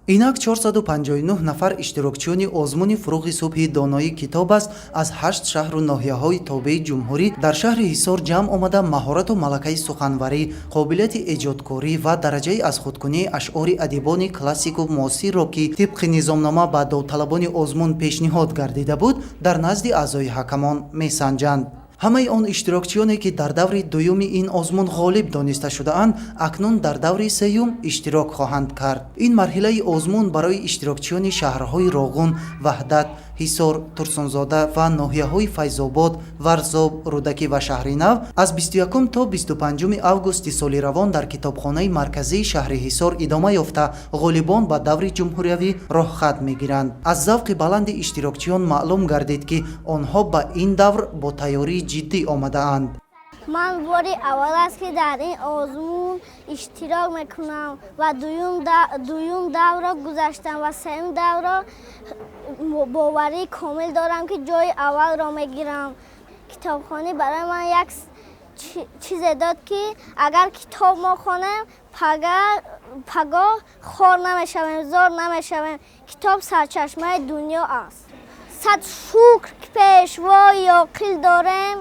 инак 459 нафар иштирокчиёни озмуни фурӯғи субҳи доноӣ китоб аст аз 8 шаҳру ноҳияҳои тобеи ҷумҳурӣ дар шаҳри ҳисор ҷамъ омада маҳорату малакаи суханварӣ, қобилияти эҷодкорӣ ва дараҷаи аз худкунии ашъори адибони классику муосирро ки тибқи низомнома ба довталабони озмун пешниҳод гардида буд, дар назди аъзои ҳакамон месанҷанд. ҳамаи он иштирокчиёне ки дар даври дуюми ин озмун ғолиб дониста шудаанд, акнун дар даври сеюм иштирок хоҳанд кард. ин марҳилаи озмун барои иштирокчиёни шаҳрҳои Роғун, Ваҳдат, Ҳисор, Турсунзода ва ноҳияҳои Файзобод, Варзоб, Рӯдакӣ ва Шаҳри Нав аз 21 то 25 августи соли равон дар китобхонаи марказии шаҳри Ҳисор идома ёфта, ғолибон ба даври ҷумҳуриявӣ роҳхат мегиранд. аз завқи баланди иштирокчиён маълум гардид ки онҳо ба ин давр бо тайёрии ҷиддӣ омадаанд. ман бори аввал аст ки дар ин озмун иштирок мекунам ва дуюм давро гузаштам ва сеюм давро боварии комил дорам ки ҷои аввалро мегирам. китобхонӣ барои ман як чизе дод ки агар китоб мо хонем пагоҳ хор намешавем, зор намешавем. китоб сарчашмаи дунё аст. сад шукр ки пешвои оқил дорем,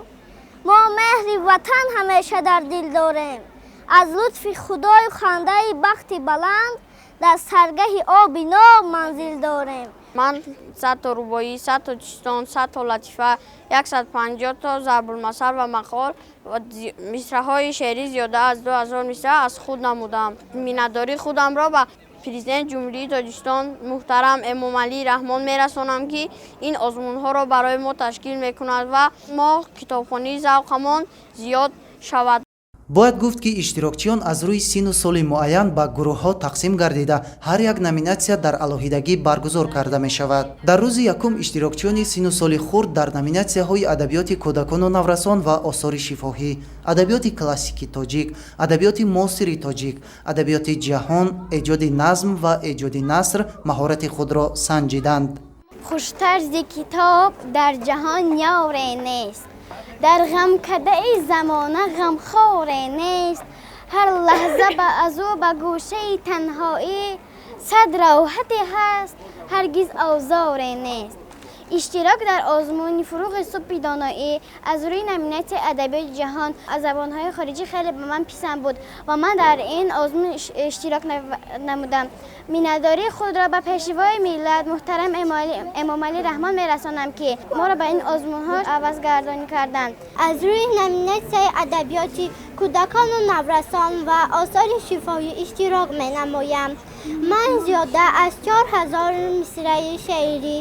мо меҳри ватан ҳамеша дар дил дорем. аз лутфи худою хандаи бахти баланд, дар саргаҳи оби ноб манзил дорем. ман 100 то рубоӣ, 100 то чистон, 100 то латифа, 150 то зарбулмасал ва мақол ва мисраҳои шеърӣ зиёда аз 2000 мисра аз худ намудам. миннатдории худамро ба президент ҷумҳурии Тоҷикистон муҳтарам Эмомалии Раҳмон мерасонам ки ин озмунҳоро барои мо ташкил мекунад ва мо китобхонии завқамон зиёд шавад. бояд гуфт ки иштирокчиён аз рӯи сину соли муайян ба гурӯҳҳо тақсим гардида ҳар як номинатсия дар алоҳидагӣ баргузор карда мешавад. дар рӯзи якум иштирокчиёни сину соли хурд дар номинатсияҳои адабиёти кӯдакону наврасон ва осори шифоҳӣ, адабиёти классики тоҷик, адабиёти муосири тоҷик, адабиёти ҷаҳон, эҷоди назм ва эҷоди наср маҳорати худро санҷиданд. хуштарзи китоб дар ҷаҳон ёре нест, дар ғамкадаи замона ғамхоре нест. ҳар лаҳза ба азу ба гӯшаи танҳоӣ, сад роҳате ҳаст, ҳаргиз овзоре нест. иштирок дар озмуни фурӯғи субҳи доноӣ аз рӯи номинатсияи адабиёти ҷаҳон аз забонҳои хориҷӣ хеле ба ман писанд буд ва ман дар ин озмун иштирок намудам. миннатдории худро ба пешвои миллат муҳтарам эмомалии Раҳмон мерасонам ки моро ба ин озмунҳо авазгардонӣ карданд. аз рӯи номинатсияи адабиёти кӯдакону наврасон ва осори шифоҳӣ иштирок менамоям. ман зиёда аз 4000 мисраи шеърӣ,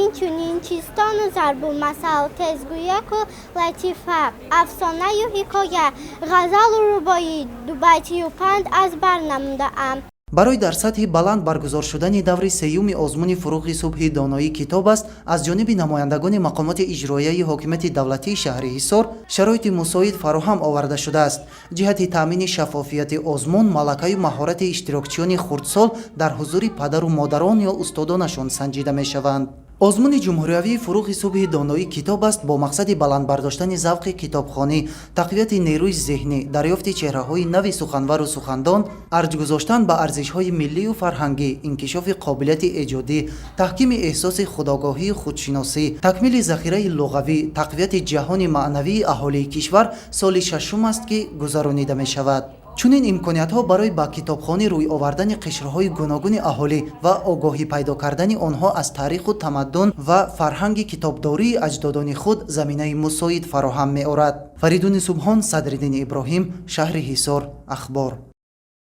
инчунин чистону зарбулмасал, тезгӯяку латифа, афсонаю ҳикоя, ғазалу рубоӣ, дубайтию панд аз бар намудаам. барои дар сатҳи баланд баргузор шудани даври сеюми озмуни фурӯғи субҳи доноӣ китоб аст аз ҷониби намояндагони мақомоти иҷроияи ҳокимияти давлатии шаҳри Ҳисор шароити мусоид фароҳам оварда шудааст. ҷиҳати таъмини шаффофияти озмун, малакаю маҳорати иштирокчиёни хурдсол дар ҳузури падару модарон ё устодонашон санҷида мешаванд. озмуни ҷумҳуриявии фурӯғи субҳи доноӣ китоб аст бо мақсади баландбардоштани завқи китобхонӣ, тақвияти нерӯи зеҳнӣ, дарёфти чеҳраҳои нави суханвару сухандон, арҷ гузоштан ба арзишҳои миллию фарҳангӣ, инкишофи қобилияти эҷодӣ, таҳкими эҳсоси худогоҳию худшиносӣ, такмили захираи луғавӣ, тақвияти ҷаҳони маънавии аҳолии кишвар соли шашум аст ки гузаронида мешавад. чунин имкониятҳо барои ба китобхонӣ рӯй овардани қишрҳои гуногуни аҳолӣ ва огоҳӣ пайдо кардани онҳо аз таъриху тамаддун ва фарҳанги китобдории аҷдодони худ заминаи мусоид фароҳам меорад. Фаридуни Субҳон, Садриддини Иброҳим, шаҳри Ҳисор, Ахбор.